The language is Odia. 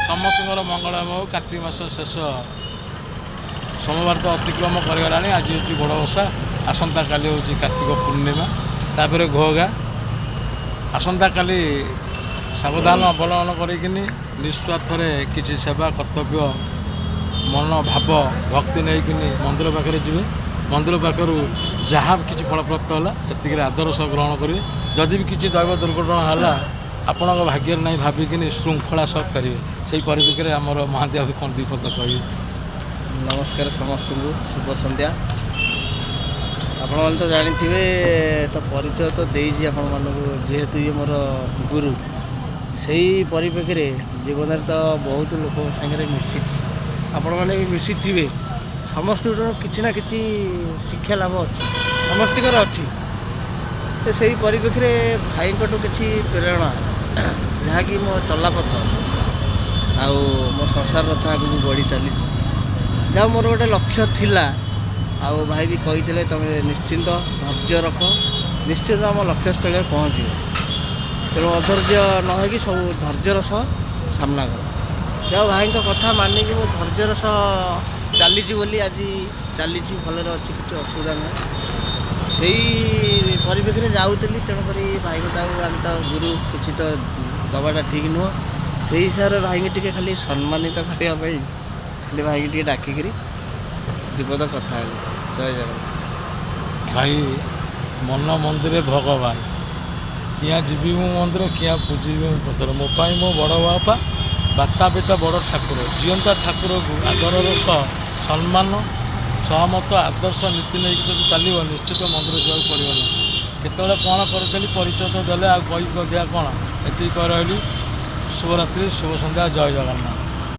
ସମସ୍ତଙ୍କର ମଙ୍ଗଳମୟ ହେଉ। କାର୍ତ୍ତିକ ମାସ ଶେଷ ସୋମବାର ତ ଅତିକ୍ରମ କରିଗଲାଣି। ଆଜି ହେଉଛି ବଡ଼ ଓଷା, ଆସନ୍ତାକାଲି ହେଉଛି କାର୍ତ୍ତିକ ପୂର୍ଣ୍ଣିମା, ତାପରେ ଘୋଗା। ଆସନ୍ତାକାଲି ସାବଧାନ ଅବଲମ୍ବନ କରିକିନି ନିଃସ୍ୱାର୍ଥରେ କିଛି ସେବା କର୍ତ୍ତବ୍ୟ ମନ ଭାବ ଭକ୍ତି ନେଇକିନି ମନ୍ଦିର ପାଖରେ ଯିବେ। ମନ୍ଦିର ପାଖରୁ ଯାହା କିଛି ଫଳପ୍ରାପ୍ତ ହେଲା ସେତିକିରେ ଆଦର ସହ ଗ୍ରହଣ କରିବେ। ଯଦି ବି କିଛି ଦୈବ ଦୁର୍ଘଟଣା ହେଲା ଆପଣଙ୍କ ଭାଗ୍ୟରେ ନାହିଁ ଭାବିକିନି ଶୃଙ୍ଖଳା ସହ ଫେରିବେ। ସେହି ପରିପ୍ରେକ୍ଷୀରେ ଆମର ମହାନ୍ତି ବାବୁ କ'ଣ ଦୁଇ ପଦ କହିବେ? ନମସ୍କାର ସମସ୍ତଙ୍କୁ, ଶୁଭ ସନ୍ଧ୍ୟା। ଆପଣମାନେ ତ ଜାଣିଥିବେ, ତ ପରିଚୟ ତ ଦେଇଛି ଆପଣମାନଙ୍କୁ, ଯେହେତୁ ଇଏ ମୋର ଗୁରୁ। ସେଇ ପରିପ୍ରେକ୍ଷୀରେ ଜୀବନରେ ତ ବହୁତ ଲୋକଙ୍କ ସାଙ୍ଗରେ ମିଶିଛି, ଆପଣମାନେ ବି ମିଶିଥିବେ। ସମସ୍ତଙ୍କର କିଛି ନା କିଛି ଶିକ୍ଷା ଲାଭ ଅଛି, ସମସ୍ତଙ୍କର ଅଛି। ତ ସେଇ ପରିପ୍ରେକ୍ଷୀରେ ଭାଇଙ୍କଠୁ କିଛି ପ୍ରେରଣା, ଯାହାକି ମୋ ଚଲାପଥ ଆଉ ମୋ ସଂସାର ରଥ ଆଗକୁ ବଢ଼ି ଚାଲିଛି। ଯାହା ମୋର ଗୋଟେ ଲକ୍ଷ୍ୟ ଥିଲା, ଆଉ ଭାଇ ବି କହିଥିଲେ ତୁମେ ନିଶ୍ଚିନ୍ତ ଧୈର୍ଯ୍ୟ ରଖ, ନିଶ୍ଚିନ୍ତ ଆମ ଲକ୍ଷ୍ୟସ୍ଥଳରେ ପହଞ୍ଚିବ। ତେଣୁ ଅଧୈର୍ଯ୍ୟ ନ ହେଇକି ସବୁ ଧୈର୍ଯ୍ୟର ସହ ସାମ୍ନା କର। ଯାହା ଭାଇଙ୍କ କଥା ମାନିକି ମୁଁ ଧୈର୍ଯ୍ୟର ସହ ଚାଲିଛି ବୋଲି ଆଜି ଚାଲିଛି, ଭଲରେ ଅଛି, କିଛି ଅସୁବିଧା ନାହିଁ। ସେଇ ପରିପ୍ରେକ୍ଷୀରେ ଯାଉଥିଲି, ତେଣୁକରି ଭାଇଙ୍କ ତାକୁ ଆମେ ତ ଗୁରୁ, କିଛି ତ ଦେବାଟା ଠିକ୍ ନୁହଁ। ସେଇ ହିସାବରେ ଭାଇଙ୍କି ଟିକେ ଖାଲି ସମ୍ମାନିତ କରିବା ପାଇଁ ଖାଲି ଭାଇକି ଟିକେ ଡାକିକିରି ଦୁଇପଦ କଥା ହେଲି। ଜୟ ଜଗନ୍ନାଥ। ଭାଇ, ମନ ମନ୍ଦିରେ ଭଗବାନ, କିଆଁ ଯିବି ମୁଁ ମନ୍ଦିର, କିଆଁ ପୂଜିବି ମୁଁ ପଥର। ମୋ ପାଇଁ ମୋ ବଡ଼ ବାପା, ବାତା ପିତା ବଡ଼ ଠାକୁର। ଜିଅନ୍ତା ଠାକୁରକୁ ଆଦରର ସହ ସମ୍ମାନ ସହମତ ଆଦର୍ଶ ନୀତି ନେଇକି ଯଦି ଚାଲିବ, ନିଶ୍ଚିତ ମନ୍ଦିର ଯିବାକୁ ପଡ଼ିବ ନା। କେତେବେଳେ କ'ଣ କରିଦେଲି, ପରିଚୟ ତ ଦେଲେ, ଆଉ କହିକି ଅଧିକା କ'ଣ। ଏତିକି କହି ରହିଲି। ଶୁଭରାତ୍ରି, ଶୁଭ ସନ୍ଧ୍ୟା, ଜୟ ଜଗନ୍ନାଥ।